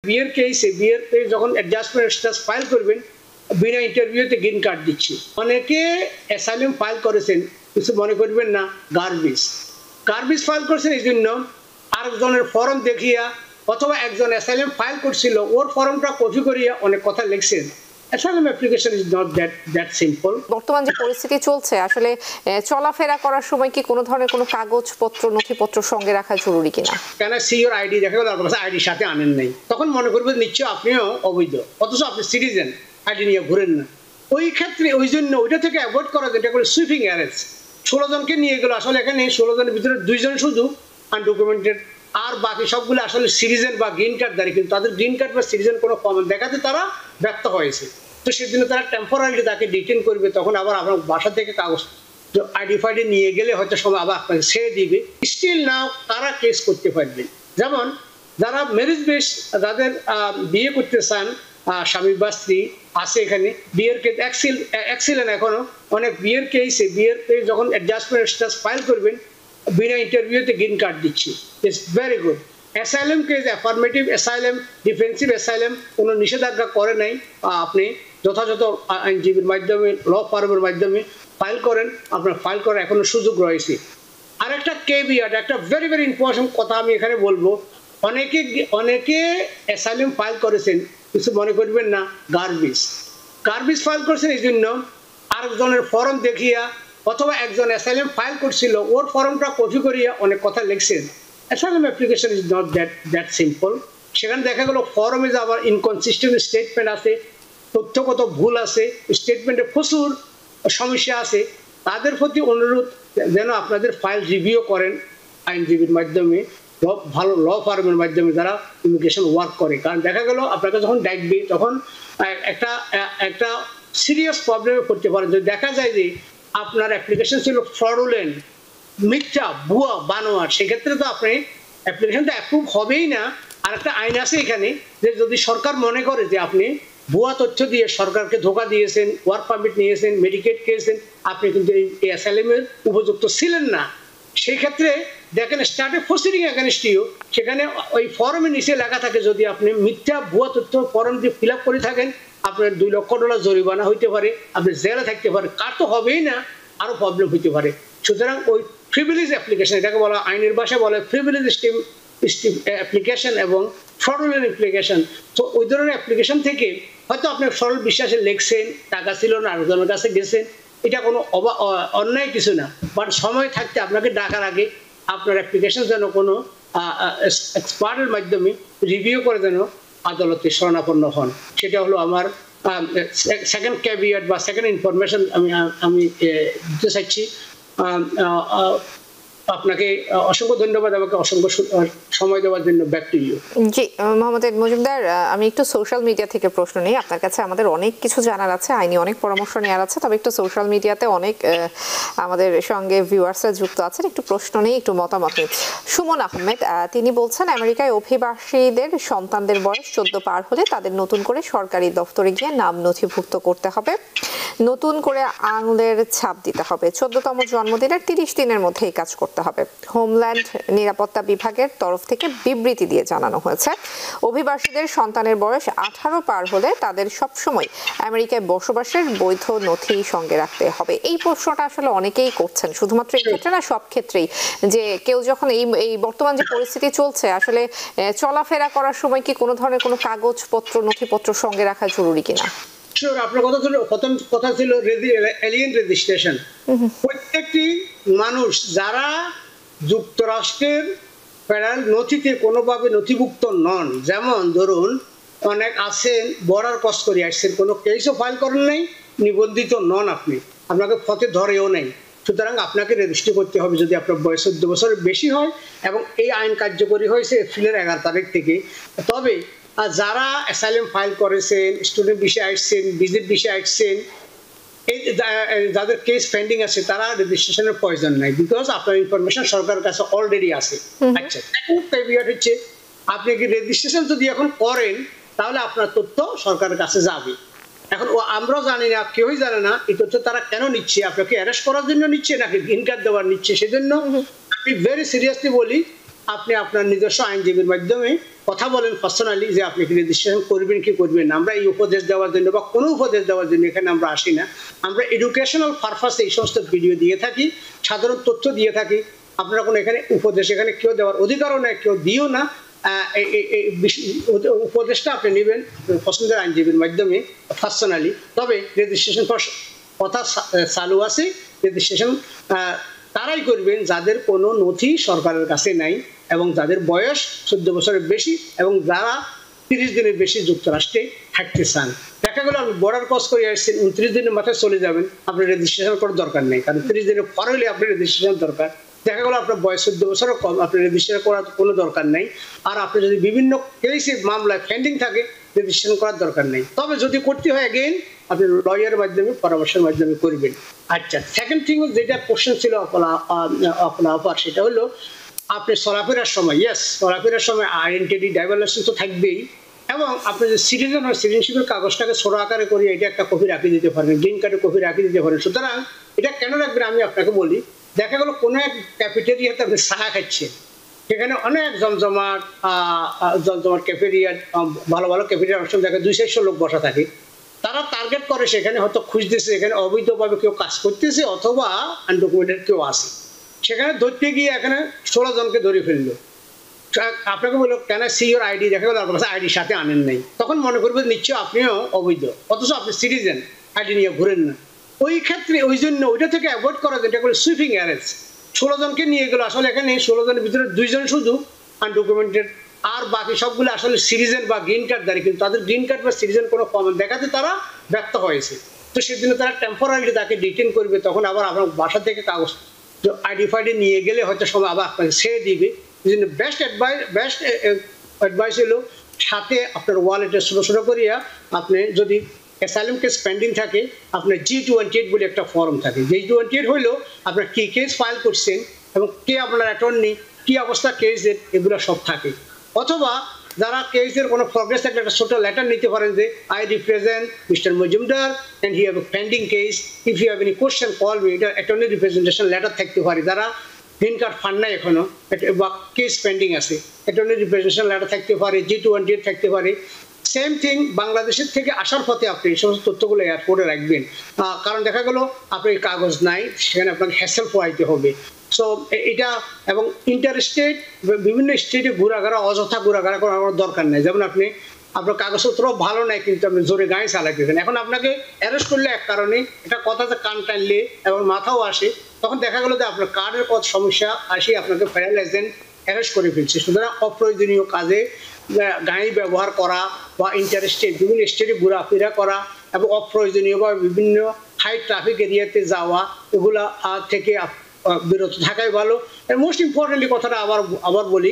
বিয়ের কেসে যখন অ্যাডজাস্টমেন্ট স্ট্যাটাস ফাইল করবেন বিনা ইন্টারভিউতে গ্রিন কার্ড দিচ্ছি। অনেকে অ্যাসাইলাম ফাইল করেছেন, কিছু মনে করবেন না, গার্বেজ ফাইল করেছেন এই জন্য আরেকজনের ফর্ম দেখিয়া অথবা একজন অ্যাসাইলাম ফাইল করছিল ওর ফর্মটা কপি করিয়া অনেক কথা লিখছেন। Asylum application is not that simple. বর্তমান যে পরিস্থিতি চলছে আসলে চলাফেরা করার সময় কি কোনো ধরনের কোনো কাগজপত্র নথিপত্র সঙ্গে রাখা জরুরি কিনা? কেন সি ওর আইডি দেখা গেল আপনার আইডি সাথে আনেন নাই, তখন মনে করবেন নিশ্চয় আপনিও অবৈধ, অথচ আপনি সিটিজেন, আইডি নিয়ে ঘুরেন না। ওই ক্ষেত্রে ওই জন্য ওইটা থেকে অ্যাভয়েড করা যেটা করে সুইপিং অ্যারেস্ট। 16 জনকে নিয়ে গেল, আসলে এখানে 16 জনের ভিতরে 2 জন শুধু আনডকুমেন্টেড, আর বাকি সবগুলো আসলে সিটিজেন বা গ্রিন কার্ডধারী, কিন্তু তাদের গ্রিন কার্ড বা সিটিজেন কোনো প্রমাণ দেখাতে তারা ব্যর্থ হয়েছে। তো সেজন্য তারা টেম্পোরারি তাকে ডিটেন করবে, তখন আবার আপনার বাসা থেকে কাগজ আইডি ফাইডি নিয়ে গেলে হয়তো সময় আবার আপনাকে ছেড়ে দিবে। স্টিল নাও তারা কেস করতে পারবে। যেমন যারা ম্যারেজ বেস, যাদের বিয়ে করতে চান, স্বামী বা স্ত্রী আছে এখানে, বিয়ের কেস এক্সিলেন্ট এখনো অনেক বিয়ের কেসে যখন অ্যাডজাস্টমেন্ট স্ট্যাটাস ফাইল করবেন বিনা ইন্টারভিউতে গ্রিন কার্ড দিচ্ছি। It's very good. Asylum case, affirmative asylum, defensive asylum কোনো নিষেধাজ্ঞা করে নাই। আপনি যথাযথ আইনজীবীর মাধ্যমে, ল ফার্মের মাধ্যমে ফাইল করেন, আপনার ফাইল করার এখনো সুযোগ রয়েছে। আর একটা কেভিয়াট, একটা ভেরি ভেরি ইম্পর্টেন্ট কথা আমি এখানে বলবো, অনেকে অ্যাসাইলাম ফাইল করেছেন, কিছু মনে করবেন না, গার্বেজ ফাইল করেছেন এই জন্য আরেকজনের ফর্ম দেখিয়া অথবা একজন অ্যাসাইলাম ফাইল করছিল ওর ফর্মটা কপি করিয়া অনেক কথা লিখছেন। Asylum application is not that simple. সেখানে দেখা গেল ফর্মে আবার ইনকনসিস্টেন্ট স্টেটমেন্ট আছে, তথ্যগত ভুল আছে, স্টেটমেন্টে প্রচুর সমস্যা আছে। তাদের প্রতি অনুরোধ যেন আপনাদের ফাইল রিভিউ করেন আইনজীবীর মাধ্যমে, ভালো ল ফার্মের মাধ্যমে যারা ইমিগ্রেশন ওয়ার্ক করে। কারণ দেখা গেল আপনাকে যখন ডাকবে তখন একটা সিরিয়াস প্রবলেমে পড়তে পারে। যদি দেখা যায় যে আপনার অ্যাপ্লিকেশন ছিল ফ্রডুলেন্ট, মিথ্যা, ভুয়া, বানোয়ার, সেক্ষেত্রে তো আপনি অ্যাপ্লিকেশনটা অ্যাপ্রুভ হবেই না। আর একটা আইন আছে এখানে যে যদি সরকার মনে করে যে আপনি ভুয়া তথ্য দিয়ে সরকারকে ধোকা দিয়েছেন, ওয়ার্ক পারমিট নিয়েছেন, মেডিকেট খেয়েছেন, আপনি কিন্তু এই অ্যাসাইলামের উপযুক্ত ছিলেন না, সেই ক্ষেত্রে দেখেন স্টার্টে প্রসিডিং এগেইনস্ট ইউ, সেখানে ওই ফর্মের নিচে লেখা থাকে যদি আপনি মিথ্যা ভুয়া তথ্য ফর্ম দিয়ে ফিল আপ করে থাকেন আপনার $2 লক্ষ জরিমানা হইতে পারে, আপনি জেলে থাকতে পারে, কার তো হবেই না, আরো প্রবলেম হইতে পারে। সুতরাং ওই প্রিভিলেজ অ্যাপ্লিকেশন, এটাকে বলা আইনের ভাষায় বলে প্রিভিলেজ অ্যাপ্লিকেশন এবং ফ্রডুলেন্ট অ্যাপ্লিকেশন। তো ওই ধরনের অ্যাপ্লিকেশন থেকে হয়তো আপনি সরল বিশ্বাসে লিখছেন, টাকা ছিল না, আরেকজনের কাছে গেছেন, এটা কোনো অন্যায় কিছু না। বাট সময় থাকতে আপনাকে ডাকার আগে আপনার অ্যাপ্লিকেশন যেন কোনো এক্সপার্টের মাধ্যমে রিভিউ করে যেন আদালতে শরণাপন্ন হন, সেটা হলো আমার সেকেন্ড ক্যাভিয়াট বা সেকেন্ড ইনফরমেশন আমি দিতে চাইছি। আপনাকে অসংখ্য ধন্যবাদ আমাকে অসংখ্য সময় দেওয়ার জন্য। Back to you. জি মোহাম্মদ মজুমদার, আমি একটু সোশ্যাল মিডিয়া থেকে প্রশ্ন নেই আপনার কাছে। আমাদের অনেক কিছু জানার আছে, আইনি অনেক পরামর্শ নেওয়ার আছে, তবে একটু সোশ্যাল মিডিয়াতে অনেক আমাদের সঙ্গে ভিউয়ার্সরা যুক্ত আছেন, একটু প্রশ্ন নেই, একটু মতামত নেই। সুমন আহমেদ তিনি বলছেন আমেরিকায় অভিবাসীদের সন্তানদের বয়স 14 পার হলে তাদের নতুন করে সরকারি দপ্তরে গিয়ে নাম নথিভুক্ত করতে হবে, নতুন করে আঙুলের ছাপ দিতে হবে, 14তম জন্মদিনের 30 দিনের মধ্যে এই কাজ করতে হবে। হোমল্যান্ড নিরাপত্তা বিভাগের তরফ থেকে বিবৃতি দিয়ে জানানো হয়েছে অভিবাসীদের সন্তানের বয়স 18 পার হলে তাদের সবসময় আমেরিকায় বসবাসের বৈধ নথি সঙ্গে রাখতে হবে। এই প্রশ্নটা আসলে অনেকেই করছেন, শুধুমাত্র এই ক্ষেত্রে না, সব ক্ষেত্রেই, যে কেউ যখন এই বর্তমান যে পরিস্থিতি চলছে আসলে চলাফেরা করার সময় কি কোনো ধরনের কোনো কাগজপত্র নথিপত্র সঙ্গে রাখা জরুরি কিনা? আপনার কথা ছিল এলিয়েন রেজিস্ট্রেশন। প্রত্যেকটি মানুষ যারা যুক্তরাষ্ট্রের ফেডারেল নথিতে কোনোভাবে নথিভুক্ত নন, যেমন ধরুন অনেক আছেন বর্ডার ক্রস করে আসছেন, কোনো কেসও ফাইল করেন নাই, নিবন্ধিত নন, আপনাকে পথে ধরেও নেই, সুতরাং আপনাকে রেজিস্ট্রি করতে হবে যদি আপনার বয়স 14 বছরের বেশি হয়। এবং এই আইন কার্যকরী হয়েছে এপ্রিলের 11 তারিখ থেকে। তবে যারা অ্যাসাইলাম ফাইল করেছেন, স্টুডেন্ট বিষয়ে আসছেন, ভিজিট বিষয়ে আসছেন, এই যাদের কেস পেন্ডিং আছে তারা রেজিস্ট্রেশনের প্রয়োজন নাই, বিকজ আপনার ইনফরমেশন সরকারের কাছে অলরেডি আছে। আচ্ছা, হচ্ছে আপনি কি রেজিস্ট্রেশন যদি এখন করেন তাহলে আপনার তথ্য সরকারের কাছে যাবে। এখন আমরাও জানি না, কেউই জানে না এই তথ্য তারা কেন নিচ্ছে, আপনাকে অ্যারেস্ট করার জন্য নিচ্ছে নাকি গ্রিন কার্ড দেওয়ার নিচ্ছে। সেজন্য আমি ভেরি সিরিয়াসলি বলি, আপনি আপনার নিজস্ব আইনজীবীর মাধ্যমে কথা বলেন পার্সোনালি যে আপনি কি রেজিস্ট্রেশন করবেন কি করবেন না। আমরা এই উপদেশ দেওয়ার জন্য বা কোনো উপদেশ দেওয়ার জন্য এখানে আমরা আসি না। আমরা এডুকেশনাল পারপাসে এই সমস্ত ভিডিও দিয়ে থাকি, সাধারণ তথ্য দিয়ে থাকি। আপনারা কোনো এখানে উপদেশ এখানে কেউ দেওয়ার অধিকারও নেই, কেউ দিও না। উপদেশটা আপনি নেবেন পছন্দের আইনজীবীর মাধ্যমে পার্সোনালি। তবে রেজিস্ট্রেশন কথা চালু আছে, রেজিস্ট্রেশন তারাই করবেন যাদের কোনো নথি সরকারের কাছে নাই এবং যাদের বয়স 14 বছরের বেশি এবং যারা 30 দিনের বেশি যুক্তরাষ্ট্রে থাকতে চান। দেখা গেল আপনি বর্ডার ক্রস করে আসছেন, 29 দিনের মাথায় চলে যাবেন, আপনার রেজিস্ট্রেশন করার দরকার নেই, কারণ 30 দিনের পর হলে আপনার রেজিস্ট্রেশন দরকার। দেখা গেল আপনার বয়স 14 বছরও কম, আপনার রেজিস্ট্রেশন করার কোনো দরকার নেই। আর আপনি যদি বিভিন্ন কেসে মামলায় পেন্ডিং থাকে, রেজিস্ট্রেশন করার দরকার নেই। তবে যদি করতে হয় এগেইন আপনি লয়ারের মাধ্যমে পরামর্শের মাধ্যমে করবেন। আচ্ছা, সেকেন্ড থিং যেটা কোশ্চেন ছিল আপনার সেটা হলো আপনি চলাফেরার সময়, ইয়েস চলাফেরার সময় আইডেন্টিটি ড্রাইভার লাইসেন্স তো থাকবেই, এবং আপনি যে সিটিজেন হয় সিটিজেনশিপের কাগজটাকে ছোট আকারে করে এটা একটা কপি রাখিয়ে দিতে পারেন, গ্রিন কার্ডের কপি রাখিয়ে দিতে পারেন। সুতরাং এটা কেন রাখবেন আমি আপনাকে বলি। দেখা গেল কোনো এক ক্যাফেটেরিয়াতে আপনি চা খাচ্ছেন, সেখানে অনেক জমজমাট ক্যাফেটেরিয়া, ভালো ভালো ক্যাফেটেরিয়া অপশন দেখে 200-400 লোক বসা থাকে। তারা টার্গেট করে সেখানে হয়তো খুঁজতেছে এখানে অবৈধভাবে কেউ কাজ করতেছে অথবা আনডকুমেন্টেড কেউ আছে। সেখানে ধরতে গিয়ে এখানে 16 জনকে ধরে ফেললো। আপনাকে বললো কেন সি ইউর আইডি, দেখা গেল আপনার কাছে আইডির সাথে আনেন নাই, তখন মনে করবে নিশ্চয় আপনিও অবৈধ, অথচ আপনি সিটিজেন, আইডি নিয়ে ঘুরেন না। ওই ক্ষেত্রে ওই জন্য ওইটা থেকে অ্যাভয়েড করা যায়, এটা করে সুইপিং অ্যারেস্ট। 16 জনকে নিয়ে গেল, আসলে এখানে 16 জনের ভিতরে 2 জন শুধু আনডকুমেন্টেড, আর বাকি সবগুলো আসলে সিটিজেন বা গ্রিন কার্ড দাঁড়িয়ে, কিন্তু তাদের গ্রিন কার্ড বা সিটিজেন কোনো প্রমাণ দেখাতে তারা ব্যর্থ হয়েছে। তো সেদিন তারা টেম্পোরারি তাকে ডিটেন করবে, তখন আবার আপনার বাসা থেকে কাগজ আইডি ফাইডি নিয়ে গেলে হয়তো সময় আবার আপনাকে ছেড়ে দিবে। এই জন্য বেস্ট অ্যাডভাইস হলো সাথে আপনার ওয়ালেটে ছোটো ছোটো করিয়া আপনি যদি অ্যাসাইলাম কেস পেন্ডিং থাকে, আপনার G-28 বলে একটা ফর্ম থাকে। G-28 হইলো আপনার কি কেস ফাইল করছেন এবং কে আপনার অ্যাটর্নি, কি অবস্থা কেসের, এগুলো সব থাকে। অথবা যারা কেসের কোনো প্রগ্রেস থাকলে একটা ছোট লেটার নিতে পারেন যে I represent mister Majumdar and he have a pending case, if you have any question call me, এটা অ্যাটর্নি রিপ্রেজেন্টেশন লেটার থাকতে পারে। যারা গ্রিন কার্ড ফান্ড নাই এখনো বা কেস পেন্ডিং আছে, অ্যাটর্নি রিপ্রেজেন্টেশন লেটার থাকতে পারে, G-28 থাকতে পারে। সেম থিং বাংলাদেশের থেকে আসার পথে আপনি এই সমস্ত তথ্যগুলো এয়ারপোর্টে রাখবেন, কারণ দেখা গেল আপনার কাগজ নাই, সেখানে আপনাকে হ্যাসেল পোয়াইতে হবে। সো এটা এবং ইন্টারস্টেট বিভিন্ন স্টেটে ঘোরাঘাড়া, অযথা ঘোরাঘাড়া করার দরকার নেই। যেমন আপনার কাগজপত্র ভালো নাই কিন্তু আপনি জোরে গাড়ি চালাইতেছেন, এখন আপনাকে অ্যারেস্ট করলে এক কারণে, এটা কথাতে কান টানলে এবং মাথাও আসে, তখন দেখা গেল যে আপনার কার্ডের কত সমস্যা আসে, আপনাকে ফেডারেল এজেন্ট অ্যারেস্ট করে ফেলছে। সুতরাং অপ্রয়োজনীয় কাজে গাড়ি ব্যবহার করা বা ইন্টারস্টেট বিভিন্ন স্টেটে ঘোরাফেরা করা এবং অপ্রয়োজনীয়ভাবে বিভিন্ন হাই ট্রাফিক এরিয়াতে যাওয়া, এগুলা থেকে বিরত থাকাই ভালো। মোস্ট ইম্পর্টেন্টলি কথাটা আবার বলি,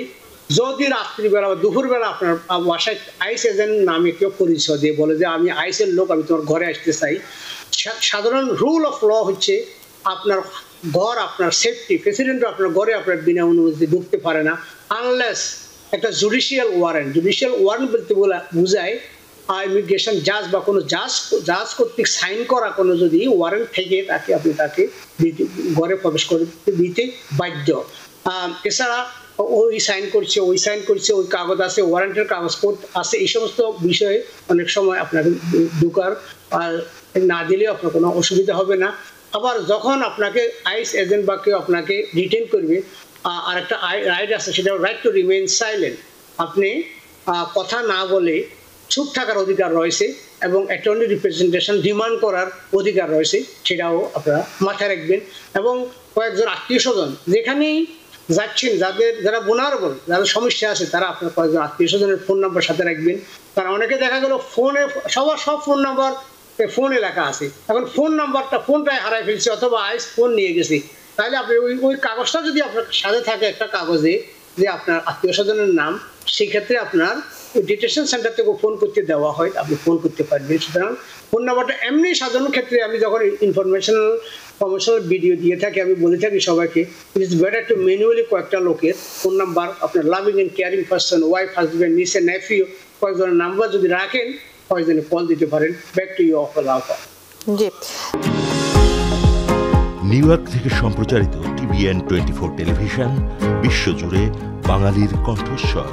যদি রাত্রিবেলা বা দুপুরবেলা আপনার বাসায় আইস এজেন্ট নামে কেউ পরিচয় দিয়ে বলে যে আমি আইসের লোক, আমি তোমার ঘরে আসতে চাই, সাধারণ রুল অফ ল হচ্ছে আপনার ঘর আপনার সেফটি, প্রেসিডেন্ট আপনার ঘরে আপনার বিনা অনুমতি ঢুকতে পারে না আনলেস একটা জুডিশিয়াল ওয়ারেন্ট বলতে বোঝায় ইমিগ্রেশন জাজ বা কোনো জাজ কর্তৃক সাইন করা কোনো যদি ওয়ারেন্ট থেকে তাকে আপনি তাকে ঘরে প্রবেশ করতে দিতে বাধ্য। এছাড়া ওই সাইন করছে ওই কাগজ আছে, ওয়ারেন্টের কাগজ আছে, এই সমস্ত বিষয়ে অনেক সময় আপনাকে ঢোকার না দিলেও আপনার কোনো অসুবিধা হবে না। আবার যখন আপনাকে আইস এজেন্ট বা কেউ আপনাকে ডিটেইন করবে, আর একটা রাইট আছে, সেটা রাইট টু রিমেইন সাইলেন্ট। আপনি কথা না বলে চুপ থাকার অধিকার রয়েছে এবং অ্যাটর্নি রিপ্রেজেন্টেশন ডিমান্ড করার অধিকার রয়েছে, সেটাও আপনারা মাথায় রাখবেন। এবং কয়েকজন আত্মীয় স্বজন যেখানেই যাচ্ছেন, যারা vulnerable, যাদের সমস্যা আছে, তারা আপনার কয়েকজন আত্মীয় স্বজনের ফোন নাম্বার সাথে রাখবেন। কারণ অনেকে দেখা গেল ফোনে সবার সব ফোন নাম্বার ফোনে লেখা আছে, এখন ফোনটাই হারাই ফেলছে অথবা আইস ফোন নিয়ে গেছে, তাহলে আপনি ওই কাগজটা যদি আপনার সাথে থাকে একটা কাগজে যে আপনার আত্মীয় স্বজনের নাম, সেক্ষেত্রে আপনার ডিটেনশন সেন্টার থেকে ফোন করতে দেওয়া হয়, আপনি ফোন করতে পারবেন। সুতরাং ফোন নাম্বারটা এমনি সাজানোর ক্ষেত্রে আমি যখন প্রমোশনাল ভিডিও দিয়ে থাকি, আমি বলে থাকি সবাইকে it is better to manually কয়েকটা লোকের ফোন নাম্বার, আপনার loving and caring person, wife, husband, niece, nephew, কয়েকজনের নাম্বার যদি রাখেন, কয়েকজনে কল দিতে পারেন। Back to you offer. জি, নিউ ইয়র্ক থেকে সম্প্রচারিত TVN 24 টেলিভিশন, বিশ্বজুড়ে বাঙালির কণ্ঠস্বর।